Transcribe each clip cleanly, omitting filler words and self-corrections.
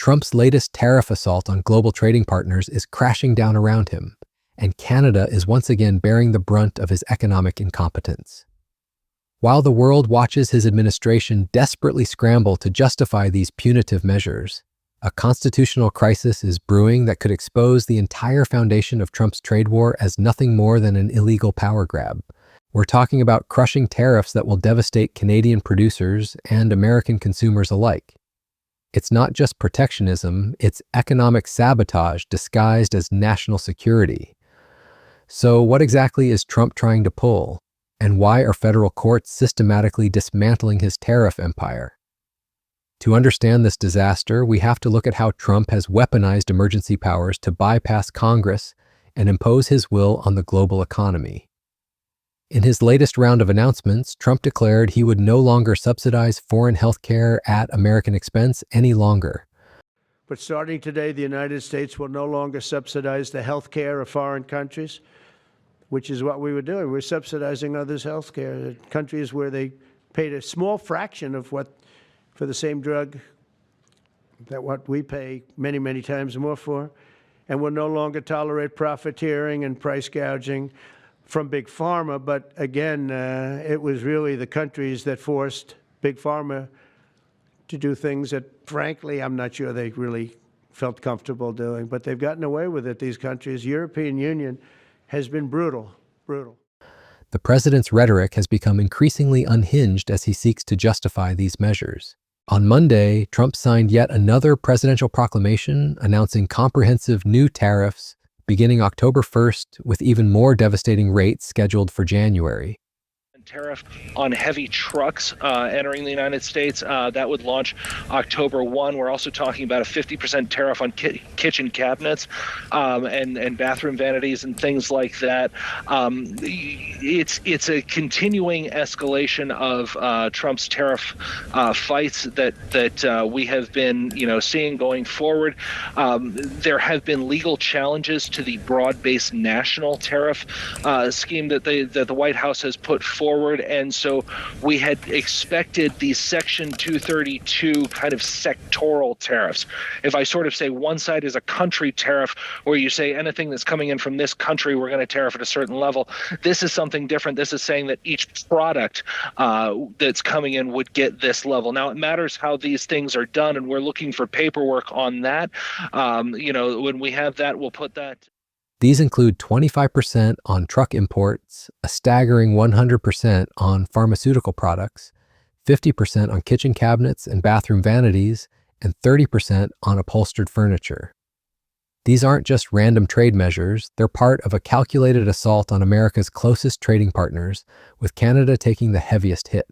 Trump's latest tariff assault on global trading partners is crashing down around him, and Canada is once again bearing the brunt of his economic incompetence. While the world watches his administration desperately scramble to justify these punitive measures, a constitutional crisis is brewing that could expose the entire foundation of Trump's trade war as nothing more than an illegal power grab. We're talking about crushing tariffs that will devastate Canadian producers and American consumers alike. It's not just protectionism, it's economic sabotage disguised as national security. So what exactly is Trump trying to pull? And why are federal courts systematically dismantling his tariff empire? To understand this disaster, we have to look at how Trump has weaponized emergency powers to bypass Congress and impose his will on the global economy. In his latest round of announcements, Trump declared he would no longer subsidize foreign health care at American expense any longer. But starting today, the United States will no longer subsidize the health care of foreign countries, which is what we were doing. We're subsidizing others' health care, countries where they paid a small fraction of what for the same drug that what we pay many, many times more for, and will no longer tolerate profiteering and price gouging from Big Pharma. But again, it was really the countries that forced Big Pharma to do things that, frankly, I'm not sure they really felt comfortable doing, but they've gotten away with it, these countries. European Union has been brutal. The president's rhetoric has become increasingly unhinged as he seeks to justify these measures. On Monday, Trump signed yet another presidential proclamation announcing comprehensive new tariffs beginning October 1st, with even more devastating rates scheduled for January. Tariff on heavy trucks entering the United States. That would launch October 1. We're also talking about a 50% tariff on kitchen cabinets and bathroom vanities and things like that. It's a continuing escalation of Trump's tariff fights that we have been seeing going forward. There have been legal challenges to the broad-based national tariff scheme that the White House has put forward. And so we had expected these Section 232 kind of sectoral tariffs. If I sort of say one side is a country tariff, where you say anything that's coming in from this country, we're going to tariff at a certain level. This is something different. This is saying that each product that's coming in would get this level. Now, it matters how these things are done, and we're looking for paperwork on that. When we have that, we'll put that. These include 25% on truck imports, a staggering 100% on pharmaceutical products, 50% on kitchen cabinets and bathroom vanities, and 30% on upholstered furniture. These aren't just random trade measures, they're part of a calculated assault on America's closest trading partners, with Canada taking the heaviest hit.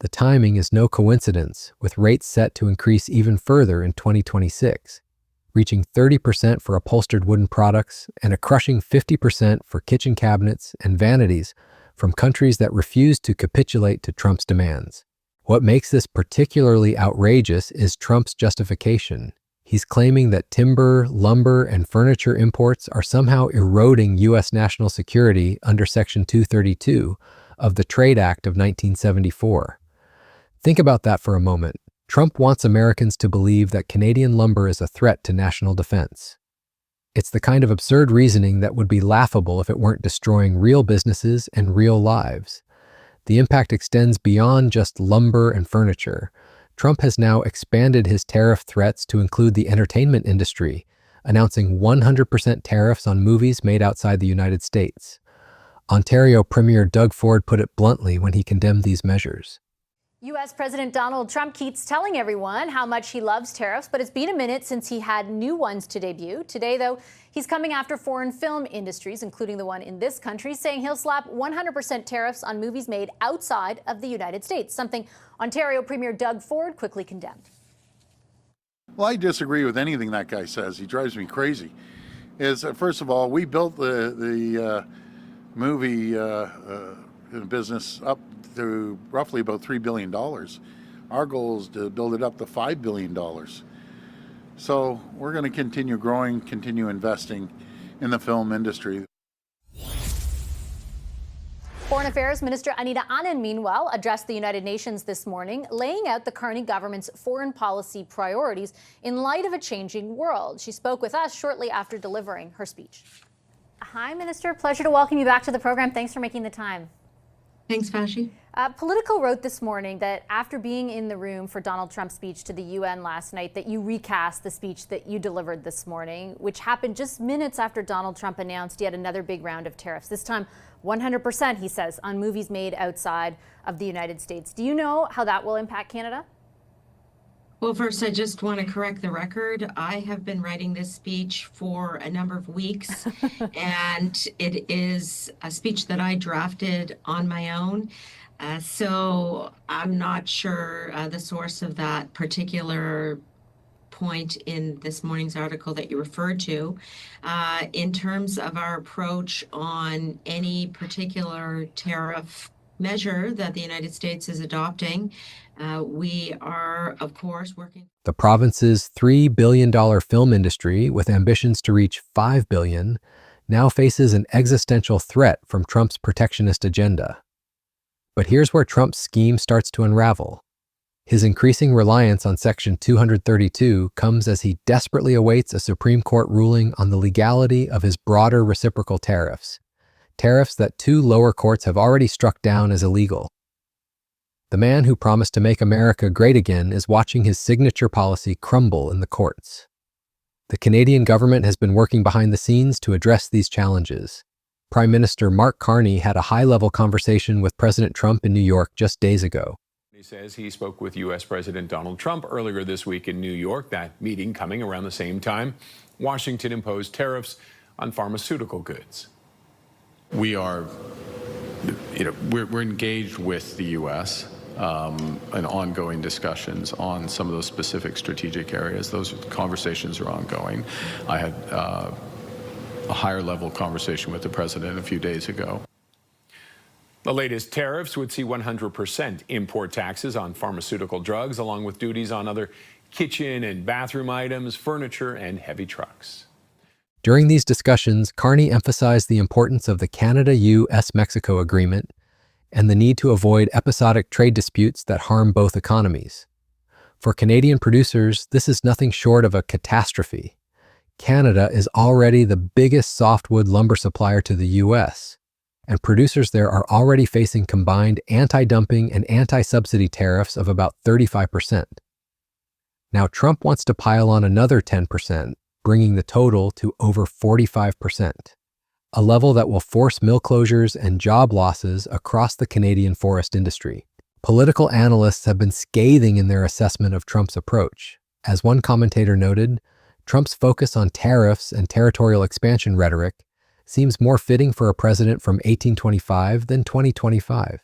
The timing is no coincidence, with rates set to increase even further in 2026. Reaching 30% for upholstered wooden products and a crushing 50% for kitchen cabinets and vanities from countries that refuse to capitulate to Trump's demands. What makes this particularly outrageous is Trump's justification. He's claiming that timber, lumber, and furniture imports are somehow eroding U.S. national security under Section 232 of the Trade Act of 1974. Think about that for a moment. Trump wants Americans to believe that Canadian lumber is a threat to national defense. It's the kind of absurd reasoning that would be laughable if it weren't destroying real businesses and real lives. The impact extends beyond just lumber and furniture. Trump has now expanded his tariff threats to include the entertainment industry, announcing 100% tariffs on movies made outside the United States. Ontario Premier Doug Ford put it bluntly when he condemned these measures. U.S. President Donald Trump keeps telling everyone how much he loves tariffs, but it's been a minute since he had new ones to debut. Today, though, he's coming after foreign film industries, including the one in this country, saying he'll slap 100% tariffs on movies made outside of the United States, something Ontario Premier Doug Ford quickly condemned. Well, I disagree with anything that guy says. He drives me crazy. First of all, we built the movie business up to roughly about $3 billion. Our goal is to build it up to $5 billion. So we're going to continue growing, continue investing in the film industry. Foreign Affairs Minister Anita Anand, meanwhile, addressed the United Nations this morning, laying out the Carney government's foreign policy priorities in light of a changing world. She spoke with us shortly after delivering her speech. Hi, Minister. Pleasure to welcome you back to the program. Thanks for making the time. Thanks, Vashi. Politico wrote this morning that after being in the room for Donald Trump's speech to the UN last night, that you recast the speech that you delivered this morning, which happened just minutes after Donald Trump announced yet another big round of tariffs. This time, 100%, he says, on movies made outside of the United States. Do you know how that will impact Canada? Well, first, I just want to correct the record. I have been writing this speech for a number of weeks, and it is a speech that I drafted on my own. So I'm not sure the source of that particular point in this morning's article that you referred to. In terms of our approach on any particular tariff measure that the United States is adopting, we are, of course, working. The province's $3 billion film industry, with ambitions to reach $5 billion, now faces an existential threat from Trump's protectionist agenda. But here's where Trump's scheme starts to unravel. His increasing reliance on Section 232 comes as he desperately awaits a Supreme Court ruling on the legality of his broader reciprocal tariffs, tariffs that 2 lower courts have already struck down as illegal. The man who promised to make America great again is watching his signature policy crumble in the courts. The Canadian government has been working behind the scenes to address these challenges. Prime Minister Mark Carney had a high-level conversation with President Trump in New York just days ago. He says he spoke with U.S. President Donald Trump earlier this week in New York, that meeting coming around the same time Washington imposed tariffs on pharmaceutical goods. We are, we're engaged with the U.S. In ongoing discussions on some of those specific strategic areas. Those conversations are ongoing. I had a higher level conversation with the president a few days ago. The latest tariffs would see 100% import taxes on pharmaceutical drugs, along with duties on other kitchen and bathroom items, furniture, and heavy trucks. During these discussions, Carney emphasized the importance of the Canada-US-Mexico agreement and the need to avoid episodic trade disputes that harm both economies. For Canadian producers, this is nothing short of a catastrophe. Canada is already the biggest softwood lumber supplier to the U.S., and producers there are already facing combined anti-dumping and anti-subsidy tariffs of about 35%. Now Trump wants to pile on another 10%, bringing the total to over 45%, a level that will force mill closures and job losses across the Canadian forest industry. Political analysts have been scathing in their assessment of Trump's approach. As one commentator noted, Trump's focus on tariffs and territorial expansion rhetoric seems more fitting for a president from 1825 than 2025.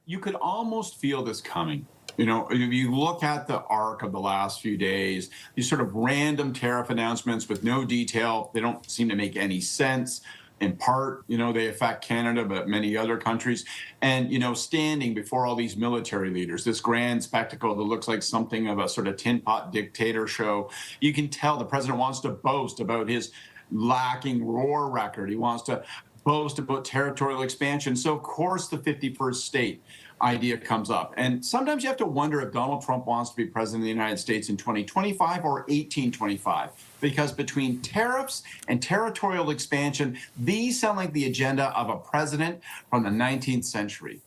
You could almost feel this coming. You know, if you look at the arc of the last few days, these sort of random tariff announcements with no detail, they don't seem to make any sense. In part, they affect Canada, but many other countries. And, standing before all these military leaders, this grand spectacle that looks like something of a sort of tin pot dictator show, you can tell the president wants to boast about his lacking roar record. He wants to boast about territorial expansion. So, of course, the 51st state idea comes up. And sometimes you have to wonder if Donald Trump wants to be president of the United States in 2025 or 1825, because between tariffs and territorial expansion, these sound like the agenda of a president from the 19th century.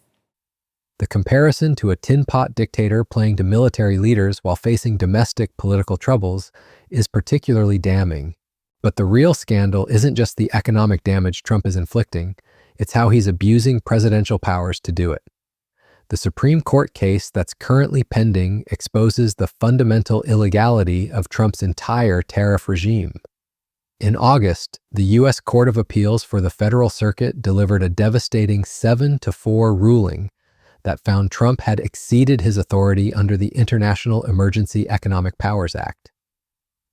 The comparison to a tin pot dictator playing to military leaders while facing domestic political troubles is particularly damning. But the real scandal isn't just the economic damage Trump is inflicting, it's how he's abusing presidential powers to do it. The Supreme Court case that's currently pending exposes the fundamental illegality of Trump's entire tariff regime. In August, the U.S. Court of Appeals for the Federal Circuit delivered a devastating 7-4 ruling that found Trump had exceeded his authority under the International Emergency Economic Powers Act.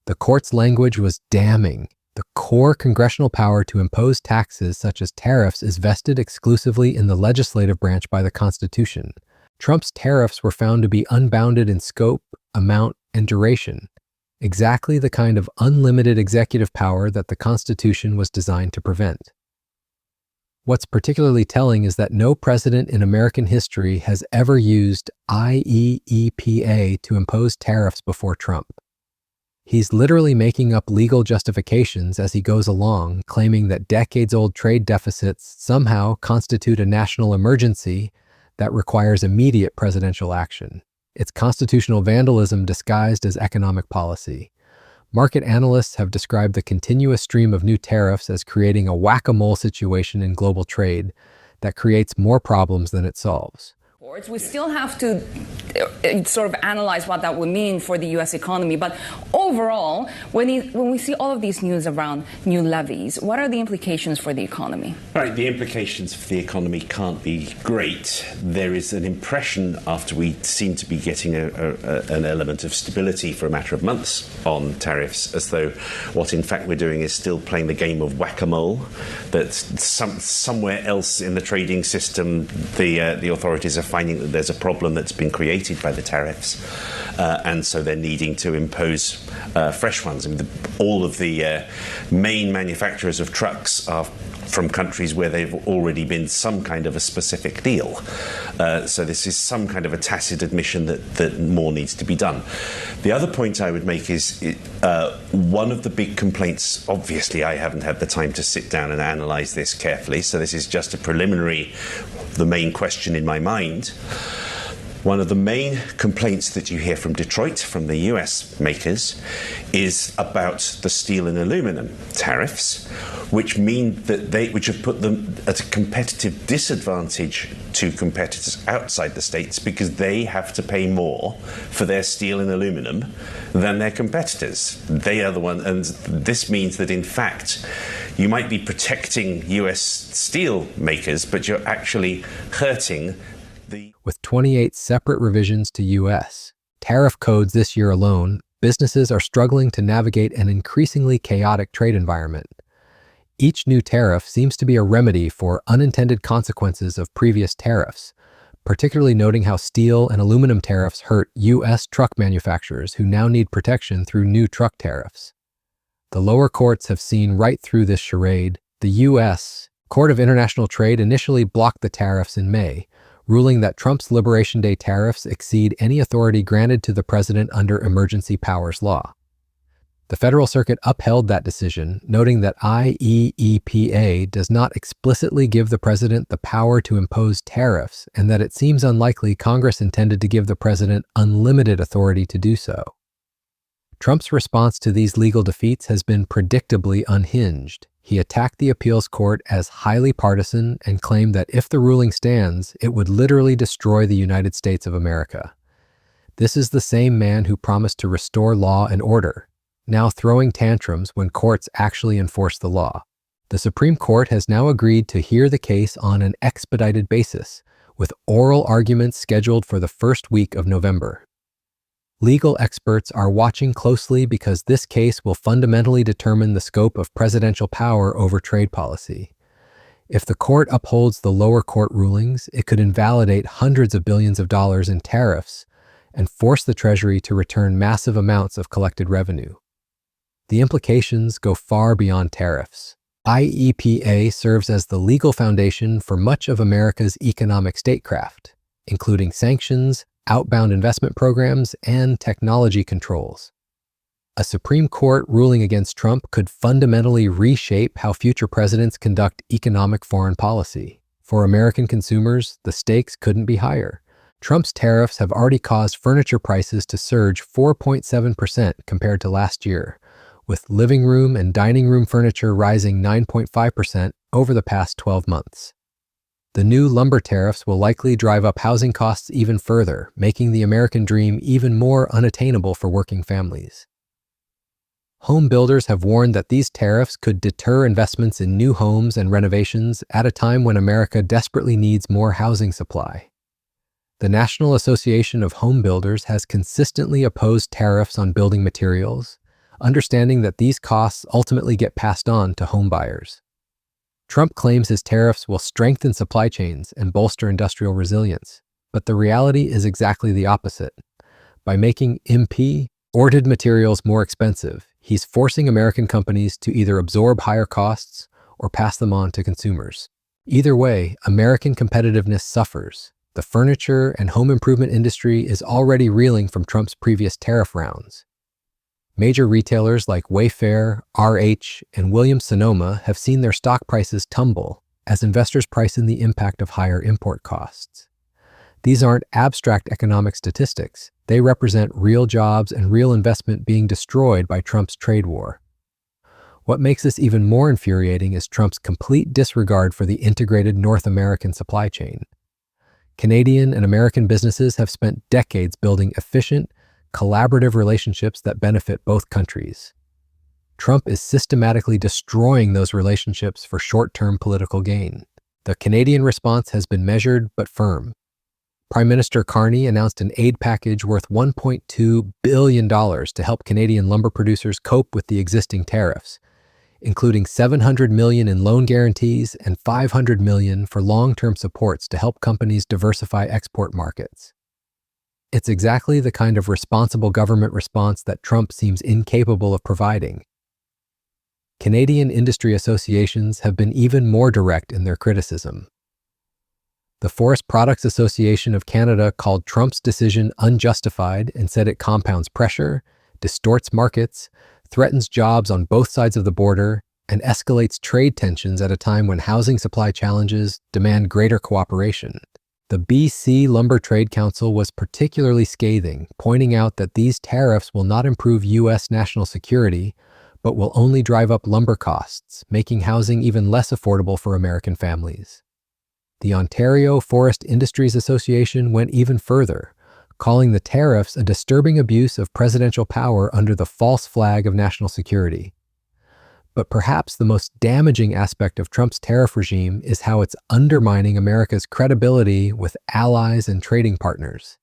The court's language was damning. The core congressional power to impose taxes such as tariffs is vested exclusively in the legislative branch by the Constitution. Trump's tariffs were found to be unbounded in scope, amount, and duration, exactly the kind of unlimited executive power that the Constitution was designed to prevent. What's particularly telling is that no president in American history has ever used IEEPA to impose tariffs before Trump. He's literally making up legal justifications as he goes along, claiming that decades-old trade deficits somehow constitute a national emergency that requires immediate presidential action. It's constitutional vandalism disguised as economic policy. Market analysts have described the continuous stream of new tariffs as creating a whack-a-mole situation in global trade that creates more problems than it solves. We still have to sort of analyze what that would mean for the U.S. economy. But overall, when we see all of these news around new levies, what are the implications for the economy? Right, the implications for the economy can't be great. There is an impression, after we seem to be getting an element of stability for a matter of months on tariffs, as though what in fact we're doing is still playing the game of whack-a-mole, that somewhere else in the trading system the authorities are finding that there's a problem that's been created by the tariffs, and so they're needing to impose fresh ones. I mean, all of the main manufacturers of trucks are from countries where they've already been some kind of a specific deal. So this is some kind of a tacit admission that more needs to be done. The other point I would make is one of the big complaints, obviously I haven't had the time to sit down and analyze this carefully, so this is just a preliminary, the main question in my mind. One of the main complaints that you hear from Detroit, from the US makers, is about the steel and aluminum tariffs, which mean that which have put them at a competitive disadvantage to competitors outside the States, because they have to pay more for their steel and aluminum than their competitors. They are the one, and this means that in fact you might be protecting US steel makers, but you're actually hurting With 28 separate revisions to U.S. tariff codes this year alone, businesses are struggling to navigate an increasingly chaotic trade environment. Each new tariff seems to be a remedy for unintended consequences of previous tariffs, particularly noting how steel and aluminum tariffs hurt U.S. truck manufacturers who now need protection through new truck tariffs. The lower courts have seen right through this charade. The U.S. Court of International Trade initially blocked the tariffs in May, ruling that Trump's Liberation Day tariffs exceed any authority granted to the president under emergency powers law. The Federal Circuit upheld that decision, noting that IEEPA does not explicitly give the president the power to impose tariffs, and that it seems unlikely Congress intended to give the president unlimited authority to do so. Trump's response to these legal defeats has been predictably unhinged. He attacked the appeals court as highly partisan and claimed that if the ruling stands, it would literally destroy the United States of America. This is the same man who promised to restore law and order, now throwing tantrums when courts actually enforce the law. The Supreme Court has now agreed to hear the case on an expedited basis, with oral arguments scheduled for the first week of November. Legal experts are watching closely because this case will fundamentally determine the scope of presidential power over trade policy. If the court upholds the lower court rulings, it could invalidate hundreds of billions of dollars in tariffs and force the Treasury to return massive amounts of collected revenue. The implications go far beyond tariffs. IEPA serves as the legal foundation for much of America's economic statecraft, including sanctions, outbound investment programs, and technology controls. A Supreme Court ruling against Trump could fundamentally reshape how future presidents conduct economic foreign policy. For American consumers, the stakes couldn't be higher. Trump's tariffs have already caused furniture prices to surge 4.7% compared to last year, with living room and dining room furniture rising 9.5% over the past 12 months. The new lumber tariffs will likely drive up housing costs even further, making the American dream even more unattainable for working families. Home builders have warned that these tariffs could deter investments in new homes and renovations at a time when America desperately needs more housing supply. The National Association of Home Builders has consistently opposed tariffs on building materials, understanding that these costs ultimately get passed on to home buyers. Trump claims his tariffs will strengthen supply chains and bolster industrial resilience, but the reality is exactly the opposite. By making imported materials more expensive, he's forcing American companies to either absorb higher costs or pass them on to consumers. Either way, American competitiveness suffers. The furniture and home improvement industry is already reeling from Trump's previous tariff rounds. Major retailers like Wayfair, RH, and Williams-Sonoma have seen their stock prices tumble as investors price in the impact of higher import costs. These aren't abstract economic statistics. They represent real jobs and real investment being destroyed by Trump's trade war. What makes this even more infuriating is Trump's complete disregard for the integrated North American supply chain. Canadian and American businesses have spent decades building efficient, collaborative relationships that benefit both countries. Trump is systematically destroying those relationships for short-term political gain. The Canadian response has been measured but firm. Prime Minister Carney announced an aid package worth $1.2 billion to help Canadian lumber producers cope with the existing tariffs, including $700 million in loan guarantees and $500 million for long-term supports to help companies diversify export markets. It's exactly the kind of responsible government response that Trump seems incapable of providing. Canadian industry associations have been even more direct in their criticism. The Forest Products Association of Canada called Trump's decision unjustified and said it compounds pressure, distorts markets, threatens jobs on both sides of the border, and escalates trade tensions at a time when housing supply challenges demand greater cooperation. The BC Lumber Trade Council was particularly scathing, pointing out that these tariffs will not improve U.S. national security, but will only drive up lumber costs, making housing even less affordable for American families. The Ontario Forest Industries Association went even further, calling the tariffs a disturbing abuse of presidential power under the false flag of national security. But perhaps the most damaging aspect of Trump's tariff regime is how it's undermining America's credibility with allies and trading partners.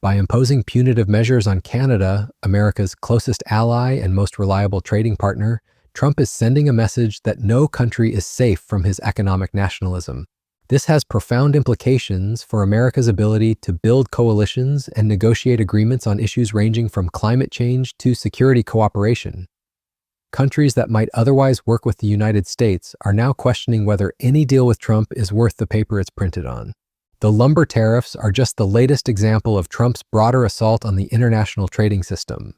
By imposing punitive measures on Canada, America's closest ally and most reliable trading partner, Trump is sending a message that no country is safe from his economic nationalism. This has profound implications for America's ability to build coalitions and negotiate agreements on issues ranging from climate change to security cooperation. Countries that might otherwise work with the United States are now questioning whether any deal with Trump is worth the paper it's printed on. The lumber tariffs are just the latest example of Trump's broader assault on the international trading system.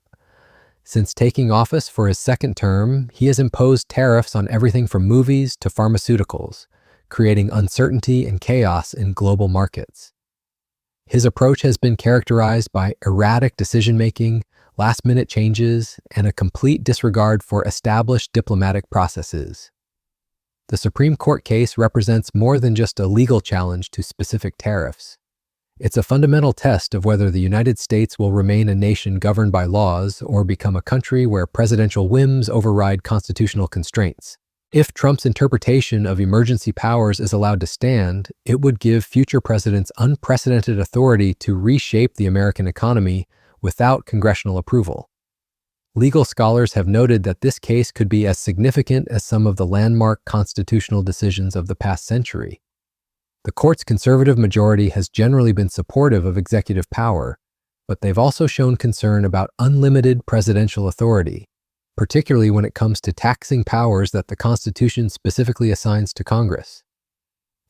Since taking office for his second term, he has imposed tariffs on everything from movies to pharmaceuticals, creating uncertainty and chaos in global markets. His approach has been characterized by erratic decision-making, last-minute changes, and a complete disregard for established diplomatic processes. The Supreme Court case represents more than just a legal challenge to specific tariffs. It's a fundamental test of whether the United States will remain a nation governed by laws or become a country where presidential whims override constitutional constraints. If Trump's interpretation of emergency powers is allowed to stand, it would give future presidents unprecedented authority to reshape the American economy without congressional approval. Legal scholars have noted that this case could be as significant as some of the landmark constitutional decisions of the past century. The court's conservative majority has generally been supportive of executive power, but they've also shown concern about unlimited presidential authority, particularly when it comes to taxing powers that the Constitution specifically assigns to Congress.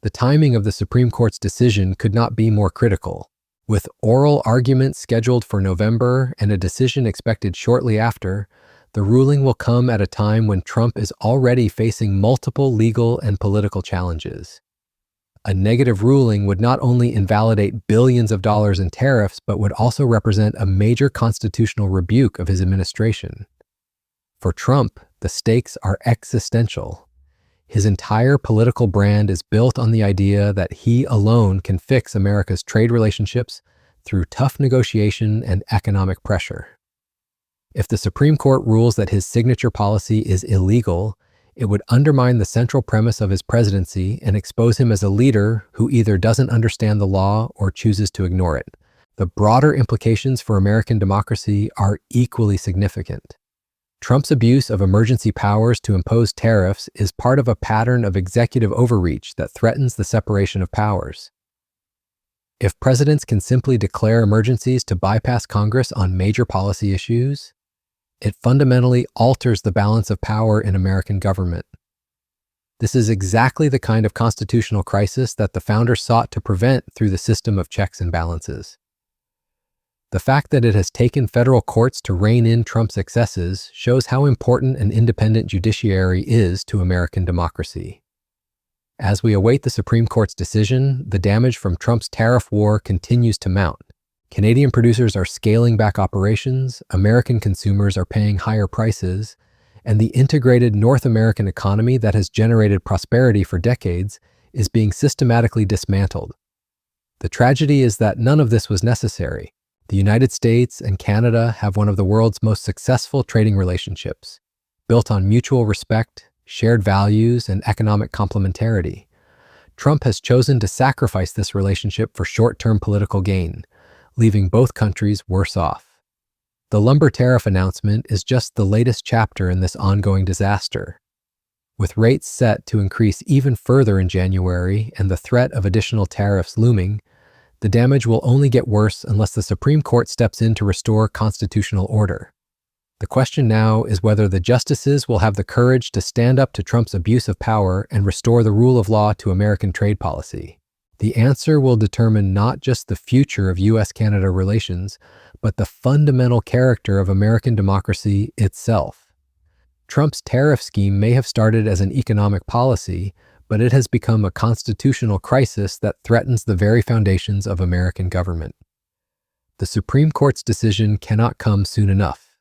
The timing of the Supreme Court's decision could not be more critical. With oral arguments scheduled for November and a decision expected shortly after, the ruling will come at a time when Trump is already facing multiple legal and political challenges. A negative ruling would not only invalidate billions of dollars in tariffs, but would also represent a major constitutional rebuke of his administration. For Trump, the stakes are existential. His entire political brand is built on the idea that he alone can fix America's trade relationships through tough negotiation and economic pressure. If the Supreme Court rules that his signature policy is illegal, it would undermine the central premise of his presidency and expose him as a leader who either doesn't understand the law or chooses to ignore it. The broader implications for American democracy are equally significant. Trump's abuse of emergency powers to impose tariffs is part of a pattern of executive overreach that threatens the separation of powers. If presidents can simply declare emergencies to bypass Congress on major policy issues, it fundamentally alters the balance of power in American government. This is exactly the kind of constitutional crisis that the founders sought to prevent through the system of checks and balances. The fact that it has taken federal courts to rein in Trump's excesses shows how important an independent judiciary is to American democracy. As we await the Supreme Court's decision, the damage from Trump's tariff war continues to mount. Canadian producers are scaling back operations, American consumers are paying higher prices, and the integrated North American economy that has generated prosperity for decades is being systematically dismantled. The tragedy is that none of this was necessary. The United States and Canada have one of the world's most successful trading relationships, built on mutual respect, shared values, and economic complementarity. Trump has chosen to sacrifice this relationship for short-term political gain, leaving both countries worse off. The lumber tariff announcement is just the latest chapter in this ongoing disaster. With rates set to increase even further in January and the threat of additional tariffs looming, the damage will only get worse unless the Supreme Court steps in to restore constitutional order. The question now is whether the justices will have the courage to stand up to Trump's abuse of power and restore the rule of law to American trade policy. The answer will determine not just the future of U.S.-Canada relations, but the fundamental character of American democracy itself. Trump's tariff scheme may have started as an economic policy, but it has become a constitutional crisis that threatens the very foundations of American government. The Supreme Court's decision cannot come soon enough.